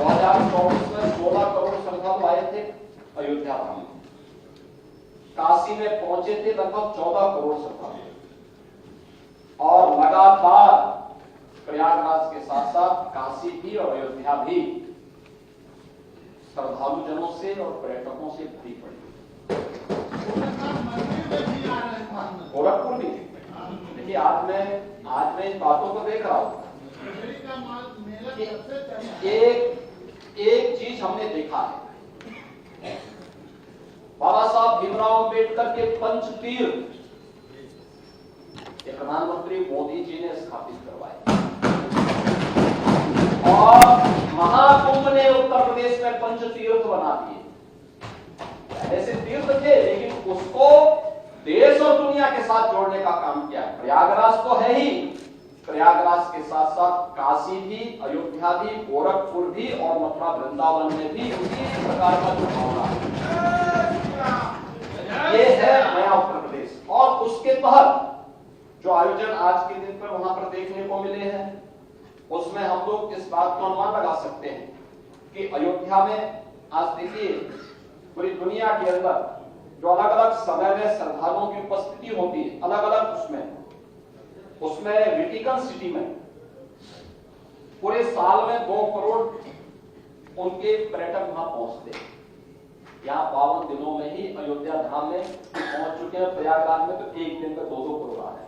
2024 में 16 करोड़ श्रद्धालु आए थे अयोध्या धाम में। काशी में पहुंचे थे लगभग 14 करोड़ श्रद्धालु, और लगातार प्रयागराज के साथ साथ काशी भी और अयोध्या भी श्रद्धालु जनों से और पर्यटकों से भरी पड़ी। गोरखपुर भी। देखिए आज मैं इन बातों को देख रहा हूं। एक चीज हमने देखा है, बाबा साहब भीमराव अंबेडकर के पंचतीर्थ प्रधानमंत्री मोदी जी ने स्थापित करवाए, और महाकुंभ ने उत्तर प्रदेश में पंचतीर्थ बना दिए। ऐसे तीर्थ थे लेकिन उसको देश और दुनिया के साथ जोड़ने का काम किया है। प्रयागराज तो है ही, प्रयागराज के साथ साथ काशी भी, अयोध्या भी, गोरखपुर भी और मथुरा वृंदावन में भी उसी प्रकार का जो भावना है, ये है नया उत्तर प्रदेश। और उसके तहत जो आयोजन आज के दिन पर वहां पर देखने को मिले हैं, उसमें हम लोग इस बात को अनुमान लगा सकते हैं कि अयोध्या में आज देखिए पूरी दुनिया के अंदर जो अलग अलग समय में श्रद्धालुओं की उपस्थिति होती है, अलग अलग उसमें वेटिकन सिटी में पूरे साल में 2 करोड़ उनके पर्यटक वहां पहुंचते हैं। यहाँ 52 दिनों में ही अयोध्या धाम में पहुंच चुके हैं। प्रयागराज में तो एक दिन में 2-2 करोड़ आ रहे हैं।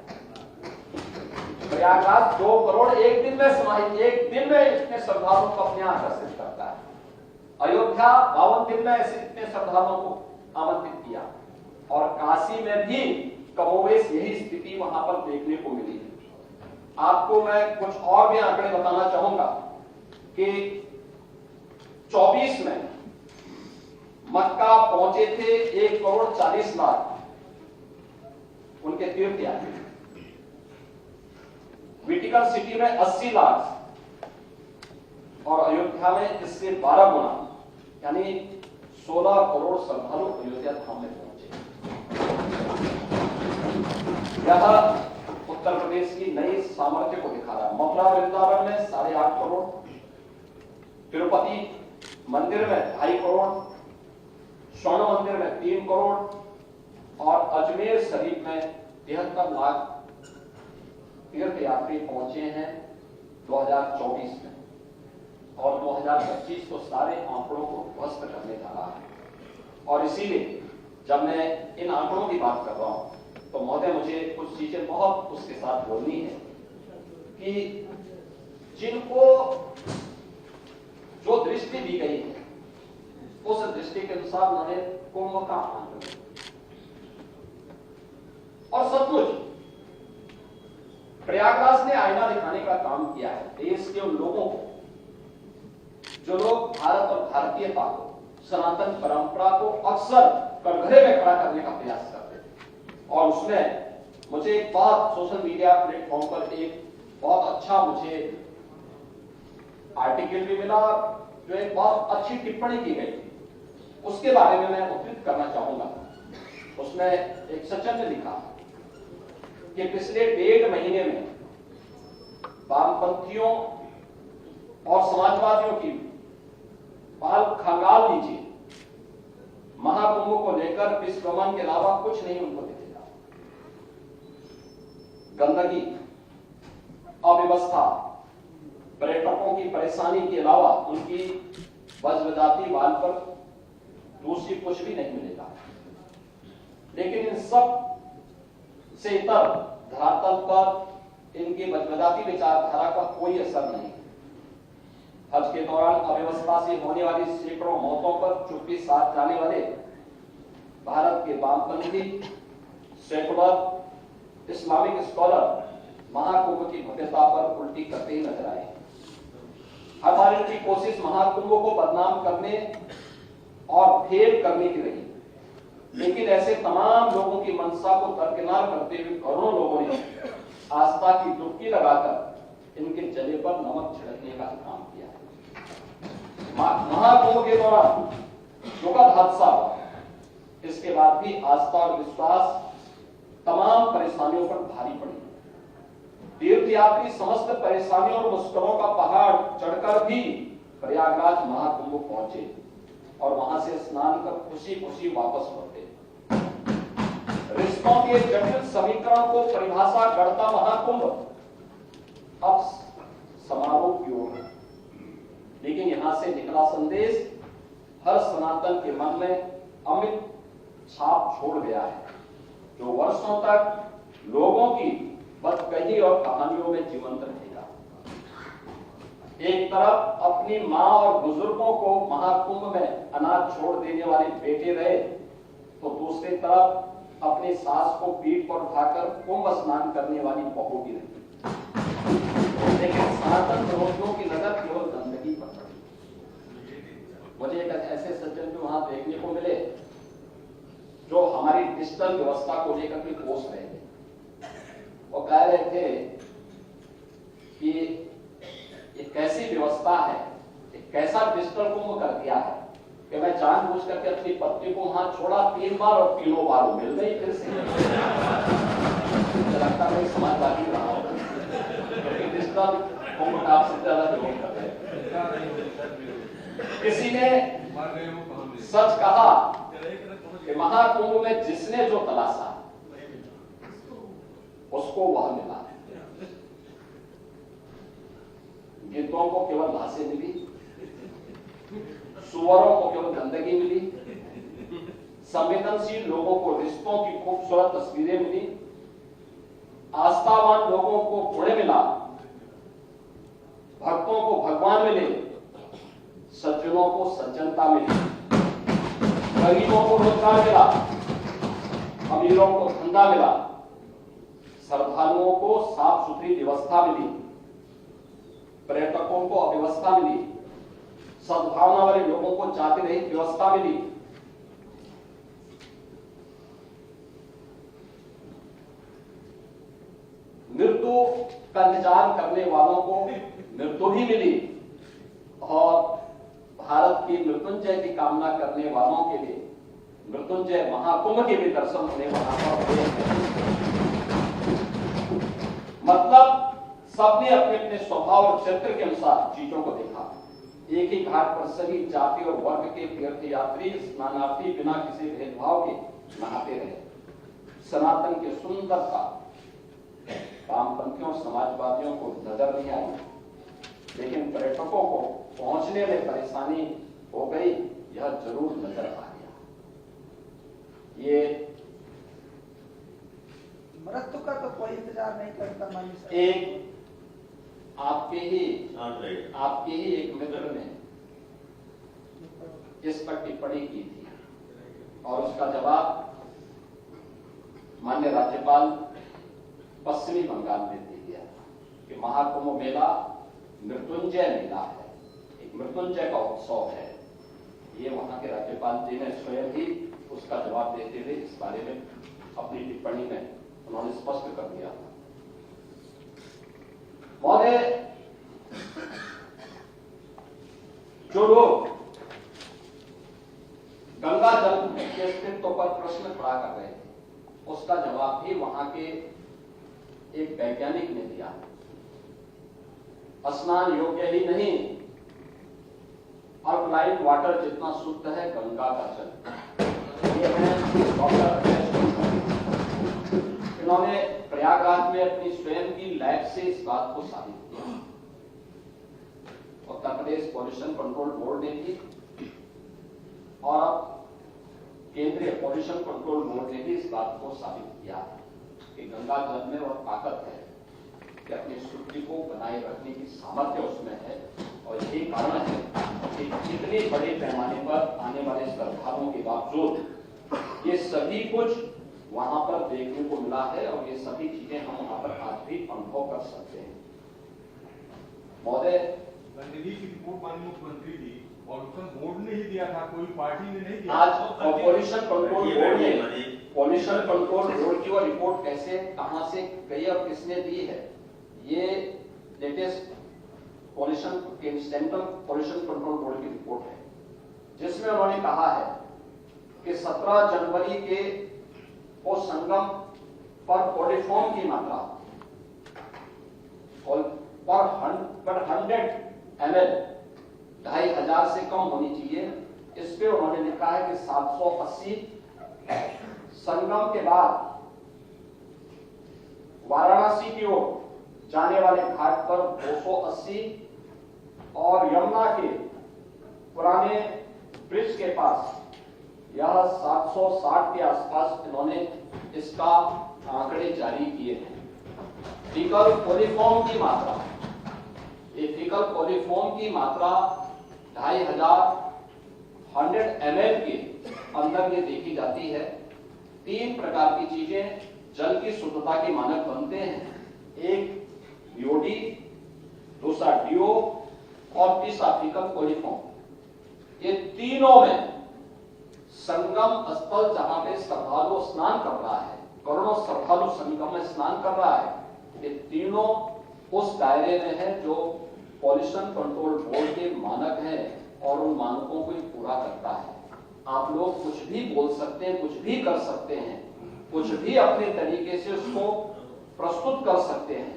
प्रयागराज 2 करोड़ एक दिन में समाहित, एक दिन में इतने श्रद्धालुओं को अपने आकर्षित करता है। अयोध्या 52 दिन में ऐसे इतने श्रद्धालुओं को आमंत्रित किया, और काशी में भी कमोवेश यही स्थिति वहां पर देखने को मिली है। आपको मैं कुछ और भी आंकड़े बताना चाहूंगा कि 24 में मक्का पहुंचे थे 1 करोड़ 40 लाख उनके तीर्थयात्री, वेटिकन सिटी में 80 लाख, और अयोध्या में इससे 12 गुना यानी 16 करोड़ श्रद्धालु अयोध्या धाम में पहुंचे। यह उत्तर प्रदेश की नई सामर्थ्य को दिखा रहा है। मथुरा वृंदावन में 8.5 करोड़, तिरुपति मंदिर में 2.5 करोड़, स्वर्ण मंदिर में 3 करोड़, और अजमेर शरीफ में 73 लाख तीर्थयात्री पहुंचे हैं 2024 में, और 2025 तो सारे आंकड़ों को ध्वस्त करने जा रहा है। और इसीलिए जब मैं इन आंकड़ों की बात कर रहा हूं तो महोदय मुझे कुछ चीजें बहुत उसके साथ बोलनी है कि जिनको जो दृष्टि दी गई है उस दृष्टि के अनुसार उन्होंने कुंभ का आंकड़ा, और सचमुच प्रयागराज ने आईना दिखाने का काम किया है देश के उन लोगों को जो लोग भारत और भारतीयता को, सनातन परंपरा को अक्सर कटघरे में खड़ा करने का प्रयास करते थे। और उसमें मुझे एक बात सोशल मीडिया प्लेटफॉर्म पर एक बहुत अच्छा मुझे आर्टिकल भी मिला, जो एक बहुत अच्छी टिप्पणी की गई थी, उसके बारे में मैं उद्धृत करना चाहूंगा। उसमें एक सज्जन ने लिखा कि पिछले 1.5 महीने में वामपंथियों और समाजवादियों की बाल खंगाल लीजिए, महाकुंभ को लेकर विश्वमन के अलावा कुछ नहीं उनको दिखेगा। गंदगी, अव्यवस्था, पर्यटकों की परेशानी के अलावा उनकी वज्रजाति बाल पर दूसरी कुछ भी नहीं मिलेगा। लेकिन इन सब से इतर धरातल पर इनकी वज्रजाति विचारधारा का कोई असर नहीं। हज के दौरान अव्यवस्था से होने वाली सैकड़ों मौतों पर चुप्पी साध जाने वाले भारत के वामपंथी सेकुलर इस्लामिक स्कॉलर महाकुंभ की भव्यता पर उल्टी करते ही नजर आए। हमारी की कोशिश महाकुंभ को बदनाम करने और फेल करने की रही, लेकिन ऐसे तमाम लोगों की मंशा को दरकिनार करते हुए करोड़ों लोगों ने आस्था की डुबकी लगाकर इनके जले पर नमक छिड़कने का काम किया है। महाकुंभ के दौरान दुखद हादसा, इसके बाद भी आस्था और विश्वास तमाम परेशानियों पर भारी पड़ी। तीर्थयात्री समस्त परेशानियों और मुश्किलों का पहाड़ चढ़कर भी प्रयागराज महाकुंभ पहुंचे और वहां से स्नान कर खुशी खुशी वापस लौटे। रिश्तों के जटिल समीकरण को परिभाषा करता महाकुंभ अब समारोह की ओर है, लेकिन यहां से निकला संदेश हर सनातन के मन में अमिट छाप छोड़ गया है, जो वर्षों तक लोगों की बदकही और कहानियों में जीवंत रहेगा। एक तरफ अपनी मां और बुजुर्गों को महाकुंभ में अनाज छोड़ देने वाले बेटे रहे, तो दूसरी तरफ अपनी सास को पीठ पर उठाकर कुंभ स्नान करने वाली बहू भी रही। लेकिन सनातन विरोधियों की नजर केवल गंदगी पर पड़ी। मुझे एक ऐसे सज्जन भी वहां देखने को मिले जो हमारी डिजिटल व्यवस्था को लेकर के कोस रहे थे। वो कह रहे थे कि ये कैसी व्यवस्था है, ये कैसा डिजिटल कुंभ कर दिया है कि मैं जानबूझ करके अपनी पत्नी को वहां छोड़ा 3 बार और तीनों बार वो मिल गई फिर से। लगता है समाजवादी रहा होगा, क्योंकि डिजिटल कुंभ का आपसे ज्यादा विरोध कर रहे हैं। किसी ने सच कहा कि महाकुंभ में जिसने जो तलाशा उसको वह मिला। गिद्धों को केवल लाशें मिली, सुअरों को केवल गंदगी मिली, संवेदनशील लोगों को रिश्तों की खूबसूरत तस्वीरें मिली, आस्थावान लोगों को पुण्य मिला, भक्तों को भगवान मिले, सज्जनों को सज्जनता मिली, गरीबों को रोजगार मिला, अमीरों को धंधा मिला, श्रद्धालुओं को साफ सुथरी व्यवस्था मिली, पर्यटकों को अव्यवस्था मिली, सद्भावना वाले लोगों को जाति रहित व्यवस्था मिली। मृत्यु का इंतजार करने वालों को मृत्यु भी मिली और भारत की मृत्युंजय की कामना करने वालों के लिए मृत्युंजय महाकुंभ के भी दर्शन होने वहां पर हुए हैं। मतलब सबने अपने अपने स्वभाव और चरित्र के अनुसार चीजों को देखा। एक ही घाट पर सभी जाति और वर्ग के तीर्थ यात्री स्नानार्थी बिना किसी भेदभाव के नहाते रहे। सनातन की सुंदरता वामपंथियों समाजवादियों को नजर नहीं आई, लेकिन पर्यटकों को पहुंचने में परेशानी हो गई, यह जरूर नजर आ गया। ये मृत्यु का तो कोई इंतजार नहीं करता मानी। एक आपके ही एक मित्र ने इस पर टिप्पणी की थी और उसका जवाब माननीय राज्यपाल पश्चिमी बंगाल ने दे दिया कि महाकुंभ मेला मृत्युंजय मेला है, एक मृत्युंजय का उत्सव है। ये वहां के राज्यपाल जी ने स्वयं ही उसका जवाब देते हुए इस बारे में अपनी टिप्पणी में उन्होंने स्पष्ट कर दिया था। महोदय, जो लोग गंगा जल के अस्तित्व पर प्रश्न खड़ा कर रहे थे, उसका जवाब भी वहां के एक वैज्ञानिक ने दिया। स्नान योग्य ही नहीं, अल्कलाइन वाटर जितना शुद्ध है गंगा का जल। ये है डॉक्टर, इन्होंने प्रयागराज में अपनी स्वयं की लैब से इस बात को साबित किया। Uttar Pradesh pollution control board ने भी और अब केंद्रीय पॉल्यूशन कंट्रोल बोर्ड ने भी इस बात को साबित किया कि गंगा जल में वह ताकत है कि अपनी शुद्धि को बनाए रखने की सामर्थ्य उसमें है। और यही कारण है कि इतने बड़े पैमाने पर आने वाले श्रद्धालुओं के बावजूद ये सभी कुछ वहां पर देखने को मिला है और ये सभी चीजें हम वहां पर आज भी अनुभव कर सकते हैं। महोदय, गंदगी की रिपोर्ट माननीय मुख्यमंत्री दी और उसका बोर्ड ने ही दिया था, कोई पार्टी ने नहीं दिया। आज पॉल्यूशन कंट्रोल बोर्ड ने, पॉल्यूशन कंट्रोल बोर्ड की वो रिपोर्ट कैसे कहां से गई और किसने दी है, ये latest pollution central pollution control board की रिपोर्ट है, जिसमें उन्होंने कहा है कि 17 जनवरी के वो संगम पर कोलिफॉर्म की मात्रा पर 100 ml 2500 से कम होनी चाहिए। इस पे उन्होंने लिखा है कि 780, संगम के बाद वाराणसी की ओर जाने वाले घाट पर 280 और यमुना के पुराने ब्रिज के पास यह 760 के आसपास इन्होंने इसका आंकड़े जारी किए हैं। फीकल कोलिफॉर्म की मात्रा, ये फीकल कोलिफॉर्म की मात्रा 2500 100 ml के अंदर ये देखी जाती है। 3 प्रकार की चीजें जल की शुद्धता के मानक बनते हैं, एक बीओडी, दूसरा डीओ और तीसरा फीकल कोलिफॉर्म। ये तीनों में संगम स्थल जहां पे श्रद्धालु स्नान कर रहा है, करोड़ों श्रद्धालु संगम में स्नान कर रहा है, ये तीनों उस दायरे में है जो पॉल्यूशन कंट्रोल बोर्ड के मानक हैं और उन मानकों को पूरा करता है। आप लोग कुछ भी बोल सकते हैं, कुछ भी कर सकते हैं, कुछ भी अपने तरीके से उसको प्रस्तुत कर सकते हैं,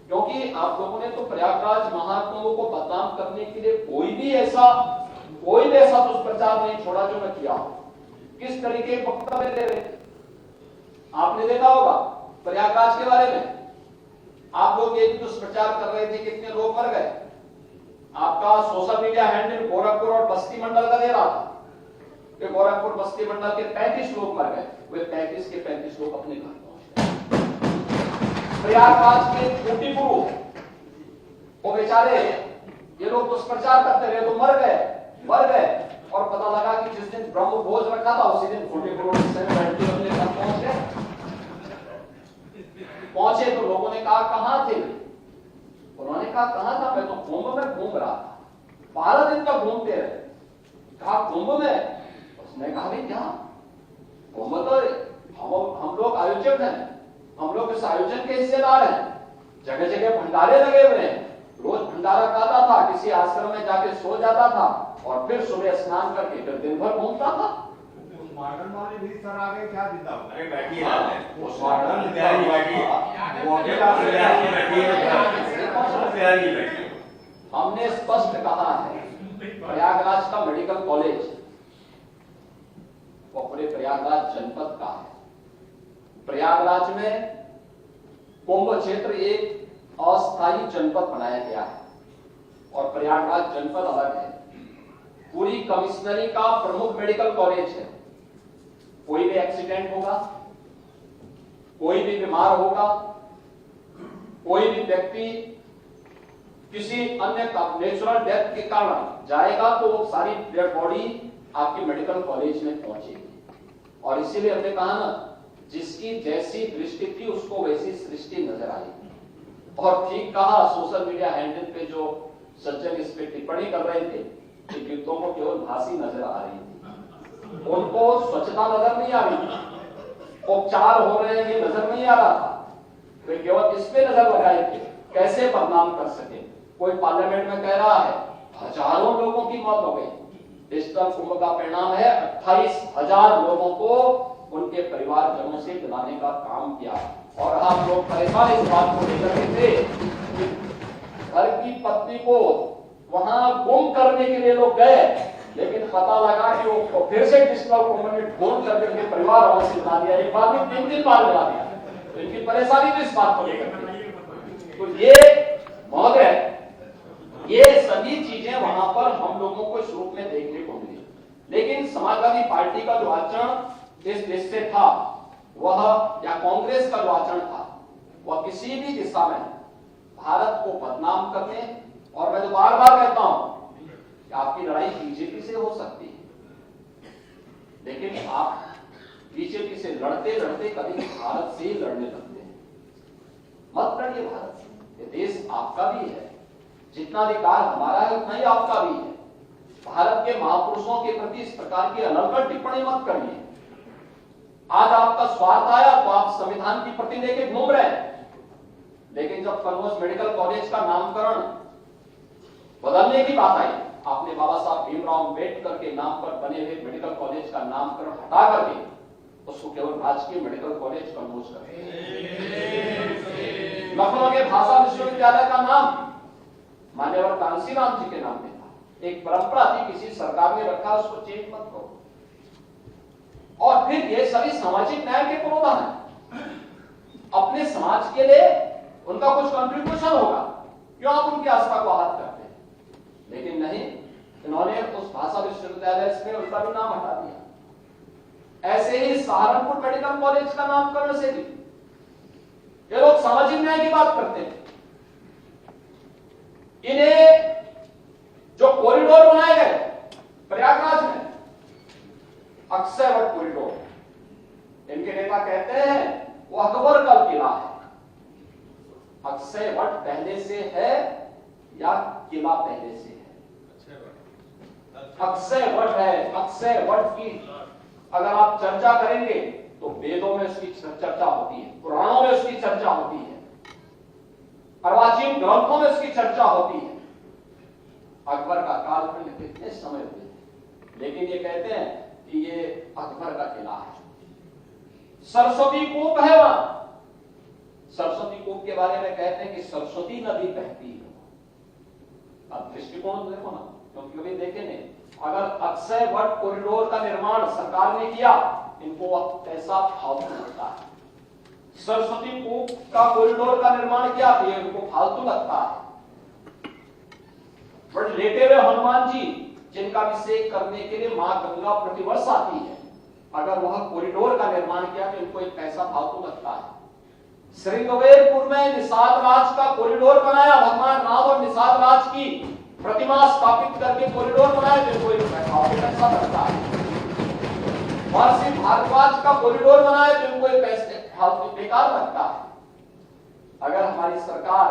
क्योंकि आप लोगों ने तो प्रयागराज महाकुंभ को बदनाम करने के लिए कोई भी ऐसा दुष्प्रचार नहीं छोड़ा जो मैं किया हूं। किस तरीके वक्तव्य दे रहे थे आपने देखा होगा प्रयागराज के बारे में। आप लोग एक दुष्प्रचार कर रहे थे, कितने लोग मर गए। आपका सोशल मीडिया हैंडल गोरखपुर और बस्ती मंडल का दे रहा था कि गोरखपुर बस्ती मंडल के 35 लोग मर गए। वे 35 के 35 लोग अपने घर पहुंच गए। प्रयागराज के छोटी गुरु वो बेचारे ये लोग दुष्प्रचार करते रहे तो मर गए और पता लगा कि जिस दिन ब्रह्म भोज रखा था उसी दिन छोटे गुरु अपने घर पहुंचे तो लोगों ने कहा कहां थे। उन्होंने कहा कहां था, मैं तो कुंभ में घूम रहा था, 12 दिन तक घूमते रहे। कहा कुंभ में? उसने कहा भाई क्या कुंभ तो हम लोग आयोजक हैं, हम लोग इस आयोजन के हिस्सेदार हैं, जगह जगह भंडारे लगे हुए हैं, रोज भंडारा खाता था, किसी आश्रम में जाके सो जाता था और फिर सुबह स्नान करके फिर दिन भर घूमता था। मॉडर्न वाले भी सर आ गए क्या जिंदा? अरे बैठिए वो मॉडर्न बैठिए, वो अभी आप बैठिए। हमने स्पष्ट कहा है प्रयागराज का मेडिकल कॉलेज वो पूरे प्रयागराज जनपद का है। प्रयागराज में कुंभ क्षेत्र एक अस्थायी जनपद बनाया गया है और प्रयागराज जनपद अलग है। पूरी कमिश्नरी का प्रमुख मेडिकल कॉलेज है। कोई भी एक्सीडेंट होगा, कोई भी बीमार होगा, कोई भी व्यक्ति किसी अन्य नेचुरल डेथ के कारण जाएगा तो वो सारी डेड बॉडी आपके मेडिकल कॉलेज में पहुंचेगी। और इसीलिए हमने कहा ना, जिसकी जैसी दृष्टि थी उसको वैसी सृष्टि नजर आएगी। और ठीक कहा, सोशल मीडिया हैंडल पे जो सज्जन इस पे टिप्पणी कर रहे थे कि गीतों को केवल भाषी नजर आ रही थी, उनको स्वच्छता नजर नहीं आ रही थी, उपचार हो रहे हैं ये नजर नहीं आ रहा था। वे केवल इस पे नजर लगाए थे कैसे बदनाम कर सके। कोई पार्लियामेंट में कह रहा है हजारों लोगों की मौत हो गई। डिजिटल कुंभ का परिणाम है 28,000 लोगों को उनके परिवारजनों से दिलाने का काम किया। और आप लोग परेशान इस बात को लेकर के थे कि घर की पत्नी को वहां गुम करने के लिए लोग गए, लेकिन पता लगा कि वो फिर से डिजिटल कुंभ में ढूंढ करके उनके परिवार वालों से दिला दिया। एक बार नहीं 3 बार दिला दिया। तो इनकी परेशानी तो इस बात को लेकर के। तो ये महोदय, ये सभी चीजें वहां पर हम लोगों को इस रूप में देखने को मिली। लेकिन समाजवादी पार्टी का जो आचरण इस देश से था वह, या कांग्रेस का जो आचरण था वह किसी भी दिशा में भारत को बदनाम करने, और मैं तो बार बार कहता हूं कि आपकी लड़ाई बीजेपी से हो सकती है, लेकिन आप बीजेपी से लड़ते लड़ते कभी भारत से ही लड़ने लगते हैं। मत लड़िए भारत से, ये देश आपका भी है, जितना अधिकार हमारा है उतना ही आपका भी है। भारत के महापुरुषों के प्रति इस प्रकार की अनर्गल टिप्पणी मत करिए। आज आपका स्वार्थ आया तो आप संविधान की प्रति लेके घूम रहे हैं, लेकिन जब कन्नौज मेडिकल कॉलेज का नामकरण बदलने की बात आई, आपने बाबा साहब भीमराव अम्बेडकर के नाम पर बने हुए मेडिकल कॉलेज का नामकरण हटा करके उसको केवल राजकीय मेडिकल कॉलेज कन्नौज कर दिया। लखनऊ के भाषा विश्वविद्यालय का नाम मान्यवर कांसीराम जी के नाम पे था, एक परंपरा थी, किसी सरकार ने रखा, उसको चेंज मत करो। और फिर ये सभी सामाजिक न्याय के पुरोधा है, अपने समाज के लिए उनका कुछ कंट्रीब्यूशन होगा, क्यों आप उनकी आस्था को आहत करते हैं? लेकिन नहीं, इन्होंने उस भाषा विश्वविद्यालय में उसका भी नाम हटा दिया। ऐसे ही सहारनपुर मेडिकल कॉलेज का नामकरण से भी ये लोग सामाजिक न्याय की बात करते हैं। इन्हें जो कॉरिडोर बनाए गए प्रयागराज में, अक्षयवट कॉरिडोर, इनके नेता कहते हैं वो अकबर का किला है। अक्षयवट पहले से है या किला पहले से है? अक्षयवट है। अक्षयवट की अगर आप चर्चा करेंगे तो वेदों में उसकी चर्चा होती है, पुराणों में उसकी चर्चा होती है, अर्वाचीन ग्रंथों में उसकी चर्चा होती है। अकबर का कालखंड कितने समय हुए थे, लेकिन ये कहते हैं कि ये अकबर का किला है। सरस्वती कूप है वहां। सरस्वती कूप के बारे में कहते हैं कि सरस्वती नदी बहती है। अब दृष्टिकोण देखो ना, क्योंकि कभी देखे नहीं। अगर अक्षयवट कॉरिडोर का निर्माण सरकार ने किया, इनको पैसा फालतू लगता है। सरस्वती कूप का कॉरिडोर का निर्माण किया, तो इनको फालतू लगता है। बट लेटे हुए हनुमान जी, जिनका अभिषेक करने के लिए मां गंगा प्रतिवर्ष आती है, अगर वह कॉरिडोर का निर्माण किया तो इनको एक पैसा फालतू लगता है। श्रृंगवेरपुर में निषाद राज का कॉरिडोर बनाया, भगवान राम और निषाद राज की प्रतिमा स्थापित करके कॉरिडोर बनाया, तो इनको एक पैसा लगता है। महर्षि भारद्वाज का कॉरिडोर बनाया, तो इनको एक पैसे फालतू बेकार लगता है। अगर हमारी सरकार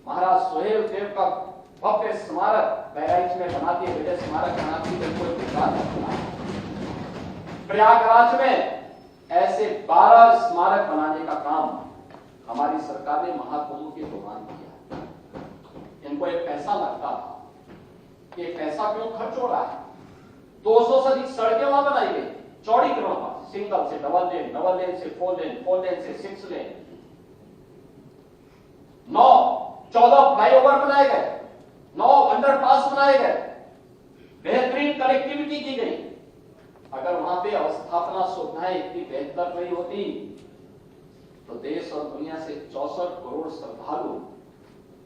महाराज सोहेल देव का भव्य स्मारक बहराइच में बनाती है, विजय स्मारक बनाती है, तो कोई बेकार लगता है। प्रयागराज में ऐसे 12 स्मारक बनाने का काम हमारी सरकार ने महाकुंभ के दौरान किया। इनको एक पैसा लगता था कि पैसा क्यों खर्च हो रहा है। 200 से अधिक सड़कें वहां बनाई गई, चौड़ी करोड़ पर, सिंगल से डबल लेन, डबल लेन से 4 लेन, 4 लेन से 6 लेन, 14 फ्लाईओवर बनाए गए, 9 अंडरपास बनाए गए, बेहतरीन कनेक्टिविटी की गई। अगर वहां पे अवस्थापना सुविधाएं इतनी बेहतर नहीं होती तो देश और दुनिया से 64 करोड़ श्रद्धालु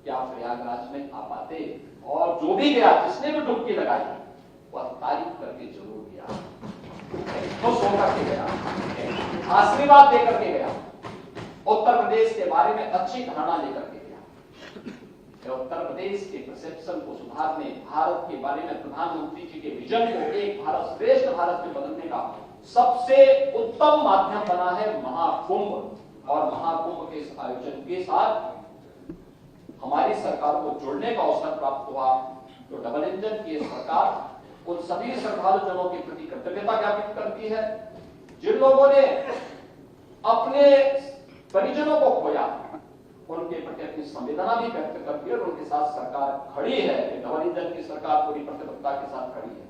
क्या प्रयागराज में आ पाते? और जो भी गया, जिसने भी डुबकी लगाई, वह तारीफ करके जरूर गया, खुश होकर के गया, आशीर्वाद देकर के गया, उत्तर प्रदेश के बारे में अच्छी धारणा लेकर के गया। उत्तर प्रदेश के परसेप्शन को सुधारने, भारत के बारे में प्रधानमंत्री जी के विजन को एक भारत श्रेष्ठ भारत में बदलने का सबसे उत्तम माध्यम बना है महाकुंभ। और महाकुंभ के इस आयोजन के साथ हमारी सरकार को जुड़ने का अवसर प्राप्त हुआ। तो डबल इंजन की सरकार उन सभी श्रद्धालु जनों के प्रति कृतज्ञता ज्ञापित करती है जिन लोगों ने अपने परिजनों को खोया, उनके प्रति अपनी संवेदना भी व्यक्त करती है और उनके साथ सरकार खड़ी है। डबल इंजन की सरकार पूरी प्रतिबद्धता के साथ खड़ी है,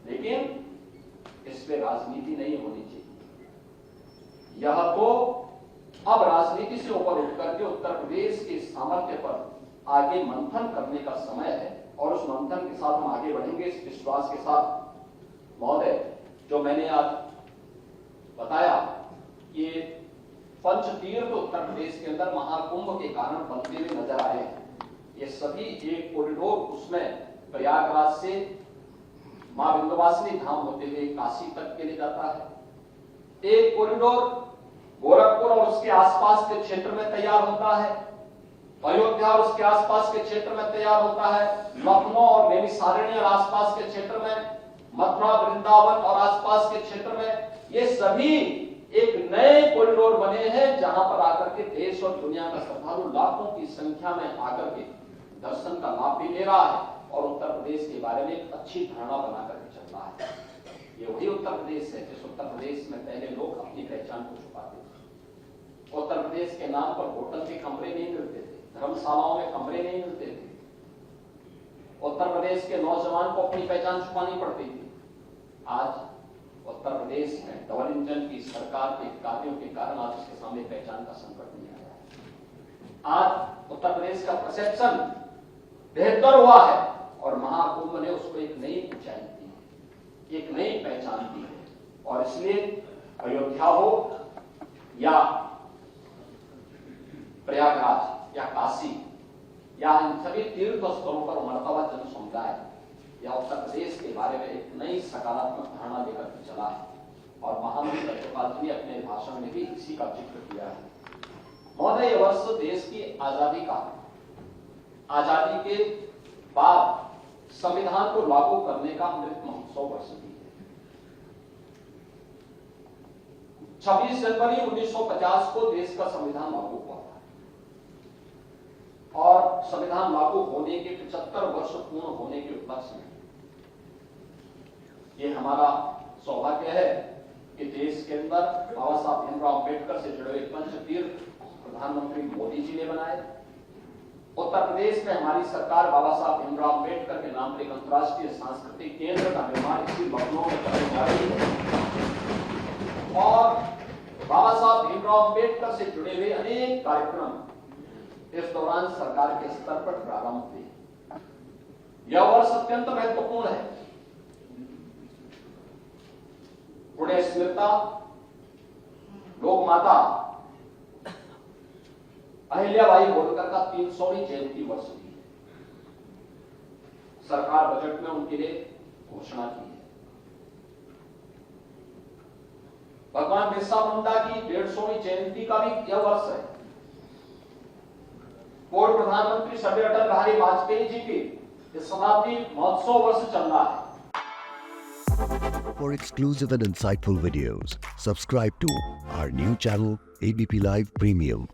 लेकिन इस पे राजनीति नहीं होनी चाहिए। यह तो अब राजनीति से ऊपर उठकर के उत्तर प्रदेश के सामर्थ्य पर आगे मंथन करने का समय है और उस मंथन के साथ हम आगे बढ़ेंगे इस विश्वास के साथ। महोदय, जो मैंने आज बताया, ये पंचतीर्थ उत्तर प्रदेश के अंदर महाकुंभ के कारण बनते हुए नजर आए हैं। ये सभी एक कॉरिडोर, उसमें प्रयागराज से मां विंध्यवासिनी धाम होते हुए काशी तक के लिए जाता है। एक कॉरिडोर गोरखपुर और उसके आसपास के क्षेत्र में तैयार होता है, अयोध्या और उसके आसपास के क्षेत्र में तैयार होता है, लखनऊ और नैमिषारण्य और आसपास के क्षेत्र में, मथुरा वृंदावन और आसपास के क्षेत्र में, ये सभी एक नए कॉरिडोर बने हैं जहां पर आकर के देश और दुनिया का श्रद्धालु लाखों की संख्या में आकर के दर्शन का लाभ भी ले रहा है और उत्तर प्रदेश के बारे में एक अच्छी धारणा बना करके चल रहा है। ये वही उत्तर प्रदेश है जिस उत्तर प्रदेश में पहले लोग अपनी पहचान को छुपाते थे। उत्तर प्रदेश के नाम पर होटल के कमरे नहीं मिलते थे, धर्मशालाओं में कमरे नहीं मिलते थे। उत्तर प्रदेश के नौजवान को अपनी पहचान छुपानी पड़ती थी। आज उत्तर प्रदेश में डबल इंजन की सरकार के कार्यों के कारण आज उसके सामने पहचान का संकट नहीं आया है। आज उत्तर प्रदेश का परसेप्शन बेहतर हुआ है और महाकुंभ ने दी है, एक नई पहचान दी है। और इसलिए अयोध्या हो या प्रयागराज या काशी या इन सभी तीर्थ स्थलों पर उमड़ता हुआ जन समुदाय या उत्तर प्रदेश के बारे में एक नई सकारात्मक धारणा लेकर के चला है। और महामहिम राज्यपाल जी ने अपने भाषण में भी इसी का जिक्र किया है। महोदय, यह वर्ष देश की आजादी का, आजादी के बाद संविधान को लागू करने का अमृत महोत्सव वर्ष भी है। 26 जनवरी 1950 को देश का संविधान लागू हुआ था और संविधान लागू होने के 75 वर्ष पूर्ण होने के उपलक्ष्य में ये हमारा सौभाग्य है कि देश के अंदर बाबा साहब भीमराव अम्बेडकर से जुड़े हुए पंचतीर्थ प्रधानमंत्री मोदी जी ने बनाए। उत्तर प्रदेश में हमारी सरकार बाबा साहब भीमराव अम्बेडकर के नाम पर एक अंतर्राष्ट्रीय सांस्कृतिक केंद्र का निर्माण इसी लखनऊ में करने जा रही है। और बाबा साहब भीमराव अम्बेडकर से जुड़े हुए अनेक कार्यक्रम इस दौरान सरकार के स्तर पर प्रारंभ हुए। यह वर्ष अत्यंत महत्वपूर्ण है। पुण्य स्मृता लोक माता अहिल्याबाई होलकर का 300वीं जयंती वर्ष भी है। सरकार बजट में उनके लिए घोषणा की है। भगवान बिरसा मुंडा की 150वीं जयंती का भी यह वर्ष है। पूर्व प्रधानमंत्री श्री अटल बिहारी वाजपेयी जी की शताब्दी महोत्सव वर्ष चल रहा है। For exclusive and insightful videos, subscribe to our new channel ABP Live Premium.